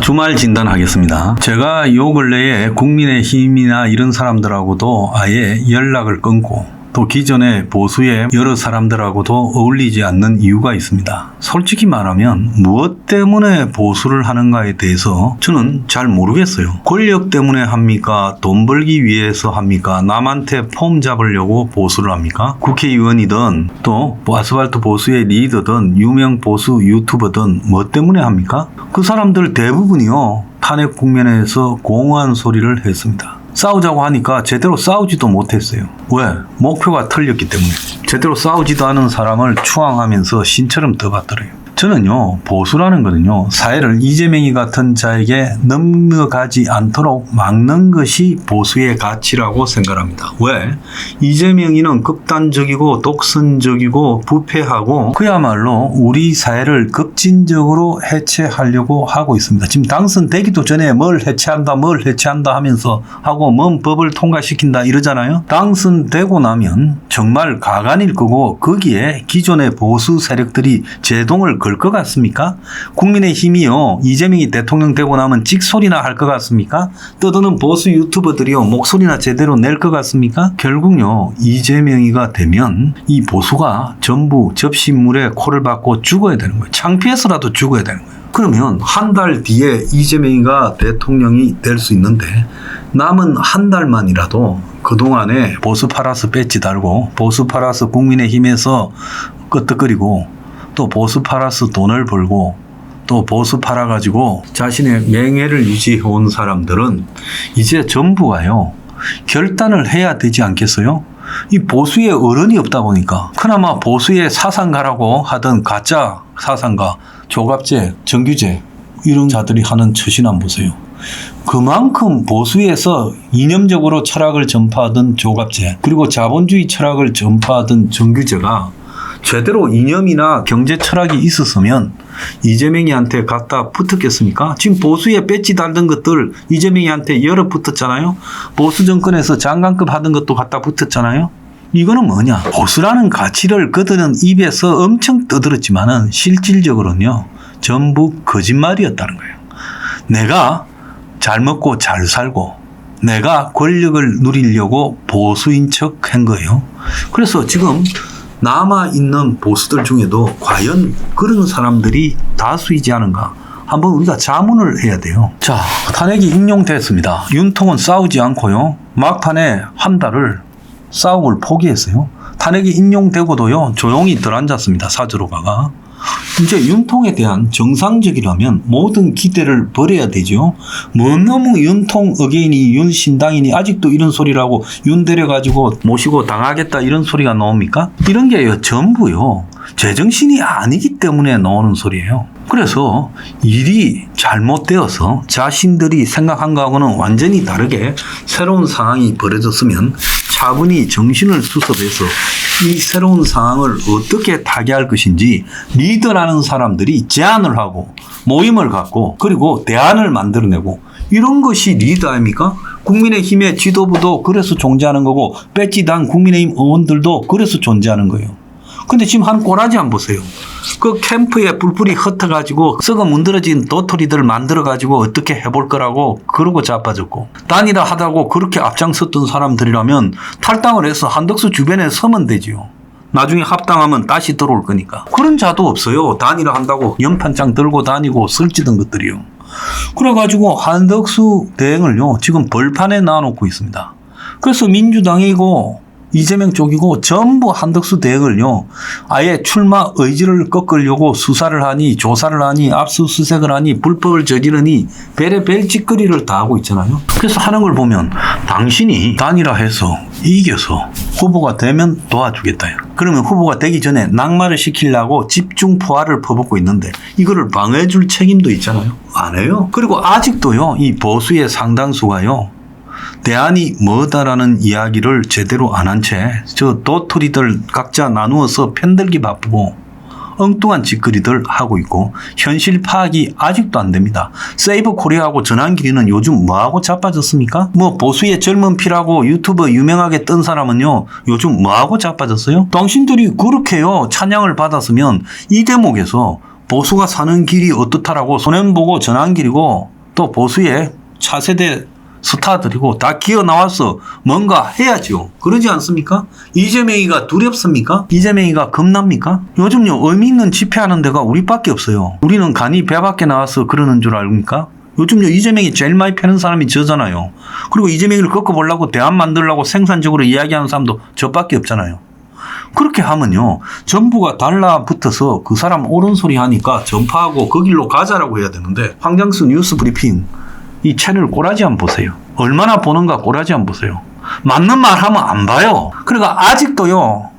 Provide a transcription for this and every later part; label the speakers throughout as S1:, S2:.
S1: 주말 진단하겠습니다. 제가 요 근래에 국민의힘이나 이런 사람들하고도 아예 연락을 끊고 또 기존의 보수의 여러 사람들하고도 어울리지 않는 이유가 있습니다. 솔직히 말하면 무엇 때문에 보수를 하는가에 대해서 저는 잘 모르겠어요. 권력 때문에 합니까? 돈 벌기 위해서 합니까? 남한테 폼 잡으려고 보수를 합니까? 국회의원이든 또 아스팔트 보수의 리더든 유명 보수 유튜버든 뭐 때문에 합니까? 그 사람들 대부분이요. 탄핵 국면에서 공허한 소리를 했습니다. 싸우자고 하니까 제대로 싸우지도 못했어요. 왜? 목표가 틀렸기 때문에. 제대로 싸우지도 않은 사람을 추앙하면서 신처럼 떠받들어요. 저는요, 보수라는 거는요, 사회를 이재명이 같은 자에게 넘어가지 않도록 막는 것이 보수의 가치라고 생각합니다. 왜? 이재명이는 극단적이고 독선적이고 부패하고 그야말로 우리 사회를 급진적으로 해체하려고 하고 있습니다. 지금 당선되기도 전에 뭘 해체한다 하면서 하고 뭔 법을 통과시킨다 이러잖아요. 당선되고 나면 정말 가관일 거고 거기에 기존의 보수 세력들이 제동을 걸 것 같습니까? 국민의힘이요, 이재명이 대통령 되고 나면 찍소리나 할 것 같습니까? 떠드는 보수 유튜버들이요, 목소리나 제대로 낼 것 같습니까? 결국요, 이재명이가 되면 이 보수가 전부 접시물에 코를 박고 죽어야 되는 거예요. 창피해서라도 죽어야 되는 거예요. 그러면 한 달 뒤에 이재명이가 대통령이 될 수 있는데 남은 한 달만이라도 그동안에 보수 팔아서 배지 달고 보수 팔아서 국민의힘에서 끄떡거리고 또 보수 팔아서 돈을 벌고 또 보수 팔아가지고 자신의 명예를 유지해온 사람들은 이제 전부가요, 결단을 해야 되지 않겠어요? 이 보수의 어른이 없다 보니까 그나마 보수의 사상가라고 하던 가짜 사상가, 조갑제, 정규제 이런 자들이 하는 처신함 보세요. 그만큼 보수에서 이념적으로 철학을 전파하던 조갑제 그리고 자본주의 철학을 전파하던 정규제가 제대로 이념이나 경제 철학이 있었으면 이재명이한테 갖다 붙었겠습니까? 지금 보수에 배지 달던 것들 이재명이한테 여러 붙었잖아요. 보수 정권에서 장관급 하던 것도 갖다 붙었잖아요. 이거는 뭐냐? 보수라는 가치를 그들은 입에서 엄청 떠들었지만은 실질적으로는요, 전부 거짓말이었다는 거예요. 내가 잘 먹고 잘 살고 내가 권력을 누리려고 보수인 척 한 거예요. 그래서 지금 남아있는 보수들 중에도 과연 그런 사람들이 다수이지 않은가? 한번 우리가 자문을 해야 돼요. 자, 탄핵이 인용됐습니다. 윤통은 싸우지 않고요, 막판에 한 달을 싸움을 포기했어요. 탄핵이 인용되고도요, 조용히 들어앉았습니다. 사주로가가. 이제 윤통에 대한 정상적이라면 모든 기대를 버려야 되죠. 뭐 너무 윤통 어게인이 윤신당이니 아직도 이런 소리라고 윤 데려가지고 모시고 당하겠다 이런 소리가 나옵니까? 이런 게 전부요, 제정신이 아니기 때문에 나오는 소리예요. 그래서 일이 잘못되어서 자신들이 생각한 거하고는 완전히 다르게 새로운 상황이 벌어졌으면 차분히 정신을 수습해서 이 새로운 상황을 어떻게 타개할 것인지 리더라는 사람들이 제안을 하고 모임을 갖고 그리고 대안을 만들어내고 이런 것이 리더 아닙니까? 국민의힘의 지도부도 그래서 존재하는 거고 배지단 국민의힘 의원들도 그래서 존재하는 거예요. 근데 지금 한 꼬라지 안 보세요. 그 캠프에 뿔뿔이 흩어가지고 썩어 문드러진 도토리들 만들어가지고 어떻게 해볼 거라고 그러고 자빠졌고 단일화 하다고 그렇게 앞장섰던 사람들이라면 탈당을 해서 한덕수 주변에 서면 되지요. 나중에 합당하면 다시 들어올 거니까. 그런 자도 없어요. 단일화 한다고 연판장 들고 다니고 설치던 것들이요. 그래가지고 한덕수 대행을요, 지금 벌판에 놔놓고 있습니다. 그래서 민주당이고 이재명 쪽이고 전부 한덕수 대행을요, 아예 출마 의지를 꺾으려고 수사를 하니 조사를 하니 압수수색을 하니 불법을 저지르니 별의별 짓거리를 다 하고 있잖아요. 그래서 하는 걸 보면 당신이 단일화해서 이겨서 후보가 되면 도와주겠다. 그러면 후보가 되기 전에 낙마를 시키려고 집중 포화를 퍼붓고 있는데 이거를 방어해 줄 책임도 있잖아요. 안 해요. 그리고 아직도요, 이 보수의 상당수가요, 대안이 뭐다라는 이야기를 제대로 안 한 채 저 도토리들 각자 나누어서 편들기 바쁘고 엉뚱한 짓거리들 하고 있고 현실 파악이 아직도 안 됩니다. 세이브 코리아하고 전환길이는 요즘 뭐하고 자빠졌습니까? 뭐 보수의 젊은 피라고 유튜버 유명하게 뜬 사람은요, 요즘 뭐하고 자빠졌어요? 당신들이 그렇게요 찬양을 받았으면 이 대목에서 보수가 사는 길이 어떻다라고 손해보고 전환길이고 또 보수의 차세대 스타들이고 다 기어 나와서 뭔가 해야죠. 그러지 않습니까? 이재명이가 두렵습니까? 이재명이가 겁납니까? 요즘요 의미 있는 집회하는 데가 우리밖에 없어요. 우리는 간이 배 밖에 나와서 그러는 줄 압니까? 요즘요 이재명이 제일 많이 패는 사람이 저잖아요. 그리고 이재명이를 꺾어보려고 대안 만들려고 생산적으로 이야기하는 사람도 저밖에 없잖아요. 그렇게 하면요 정부가 달라붙어서 그 사람 옳은 소리 하니까 전파하고 그 길로 가자라고 해야 되는데, 황장수 뉴스 브리핑 이 채널 꼬라지 한번 보세요. 얼마나 보는가 꼬라지 한번 보세요. 맞는 말 하면 안 봐요. 그러니까 아직도요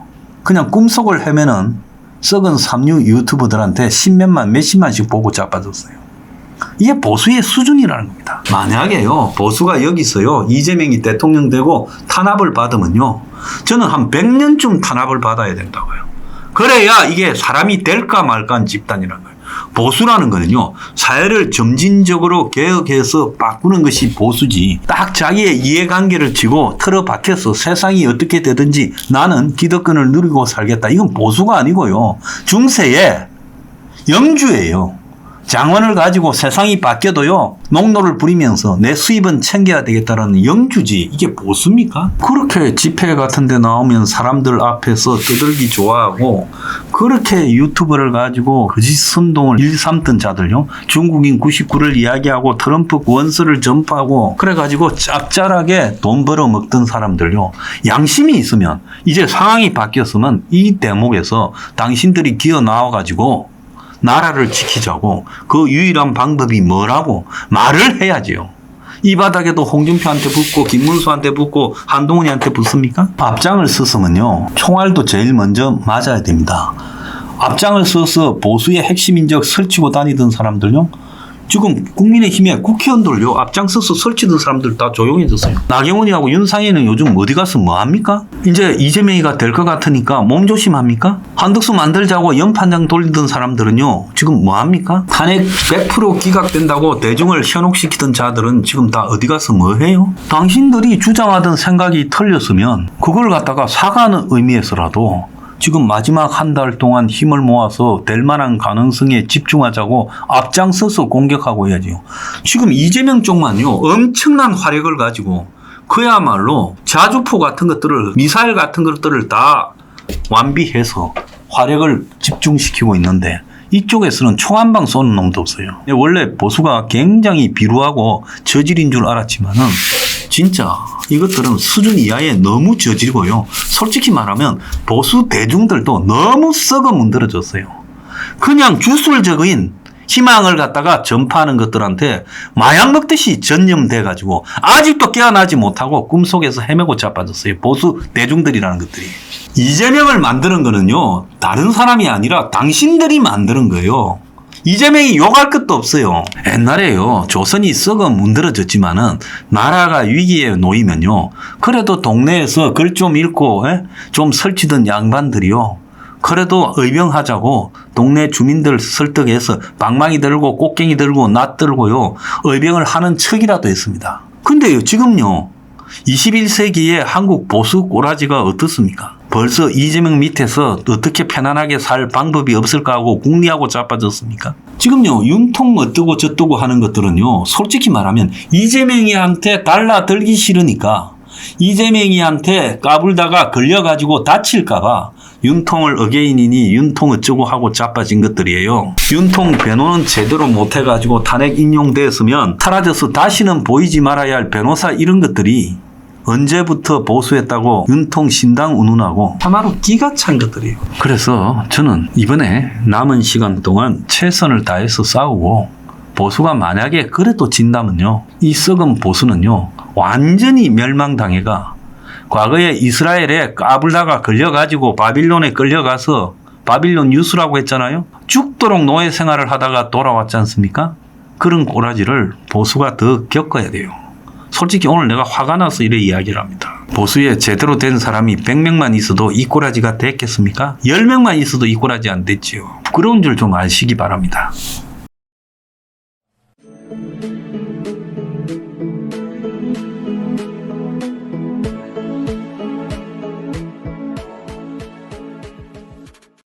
S1: 그냥 꿈속을 헤매는 썩은 삼류 유튜버들한테 십몇만 몇십만씩 보고 자빠졌어요. 이게 보수의 수준이라는 겁니다. 만약에요 보수가 여기서요 이재명이 대통령 되고 탄압을 받으면요 저는 한 100년쯤 탄압을 받아야 된다고요. 그래야 이게 사람이 될까 말까 한 집단이라는 거예요. 보수라는 거는요 사회를 점진적으로 개혁해서 바꾸는 것이 보수지, 딱 자기의 이해관계를 쥐고 틀어박혀서 세상이 어떻게 되든지 나는 기득권을 누리고 살겠다, 이건 보수가 아니고요 중세의 영주예요. 장원을 가지고 세상이 바뀌어도요 농노를 부리면서 내 수입은 챙겨야 되겠다라는 영주지, 이게 보수입니까? 그렇게 집회 같은 데 나오면 사람들 앞에서 떠들기 좋아하고 그렇게 유튜브를 가지고 거짓 선동을 일삼던 자들요, 중국인 99를 이야기하고 트럼프 원서를 전파하고 그래가지고 짭짤하게 돈 벌어먹던 사람들요, 양심이 있으면 이제 상황이 바뀌었으면 이 대목에서 당신들이 기어 나와가지고 나라를 지키자고 그 유일한 방법이 뭐라고 말을 해야지요. 이 바닥에도 홍준표한테 붙고 김문수한테 붙고 한동훈이한테 붙습니까? 앞장을 섰으면요 총알도 제일 먼저 맞아야 됩니다. 앞장을 서서 보수의 핵심 인적 설치고 다니던 사람들요 지금 국민의힘에 국회의원들요 앞장서서 설치던 사람들 다 조용해졌어요. 나경원이하고 윤상현은 요즘 어디 가서 뭐합니까? 이제 이재명이가 될 것 같으니까 몸조심합니까? 한덕수 만들자고 연판장 돌리던 사람들은요 지금 뭐합니까? 탄핵 100% 기각된다고 대중을 현혹시키던 자들은 지금 다 어디 가서 뭐해요? 당신들이 주장하던 생각이 틀렸으면 그걸 갖다가 사과하는 의미에서라도 지금 마지막 한 달 동안 힘을 모아서 될 만한 가능성에 집중하자고 앞장서서 공격하고 해야지요. 지금 이재명 쪽만요 엄청난 화력을 가지고 그야말로 자주포 같은 것들을, 미사일 같은 것들을 다 완비해서 화력을 집중시키고 있는데 이쪽에서는 총 한 방 쏘는 놈도 없어요. 원래 보수가 굉장히 비루하고 저질인 줄 알았지만은 진짜 이것들은 수준 이하에 너무 저질고요. 솔직히 말하면 보수 대중들도 너무 썩어 문드러졌어요. 그냥 주술적인 희망을 갖다가 전파하는 것들한테 마약 먹듯이 전염돼가지고 아직도 깨어나지 못하고 꿈속에서 헤매고 자빠졌어요. 보수 대중들이라는 것들이. 이재명을 만드는 거는요 다른 사람이 아니라 당신들이 만드는 거예요. 이재명이 욕할 것도 없어요. 옛날에요 조선이 썩어 문드러졌지만은 나라가 위기에 놓이면요 그래도 동네에서 글 좀 읽고 좀 설치던 양반들이요 그래도 의병하자고 동네 주민들 설득해서 방망이 들고 꽃갱이 들고 낫 들고요 의병을 하는 척이라도 했습니다. 근데요 지금요 21세기의 한국 보수 꼬라지가 어떻습니까? 벌써 이재명 밑에서 어떻게 편안하게 살 방법이 없을까 하고 궁리하고 자빠졌습니까? 지금요 융통 어떠고 저떠고 하는 것들은요 솔직히 말하면 이재명이한테 달라들기 싫으니까 이재명이한테 까불다가 걸려가지고 다칠까 봐 윤통을 어게인이니 윤통 어쩌고 하고 자빠진 것들이에요. 윤통 변호는 제대로 못해가지고 탄핵 인용되었으면 사라져서 다시는 보이지 말아야 할 변호사 이런 것들이 언제부터 보수했다고 윤통 신당 운운하고 하나로 끼가 찬 것들이에요. 그래서 저는 이번에 남은 시간 동안 최선을 다해서 싸우고 보수가 만약에 그래도 진다면요 이 썩은 보수는요 완전히 멸망당해가 과거에 이스라엘에 까불다가 걸려가지고 바빌론에 끌려가서 바빌론 유수라고 했잖아요. 죽도록 노예 생활을 하다가 돌아왔지 않습니까? 그런 꼬라지를 보수가 더 겪어야 돼요. 솔직히 오늘 내가 화가 나서 이래 이야기를 합니다. 보수에 제대로 된 사람이 100명만 있어도 이 꼬라지가 됐겠습니까? 10명만 있어도 이 꼬라지 안 됐지요. 부끄러운 줄 좀 아시기 바랍니다.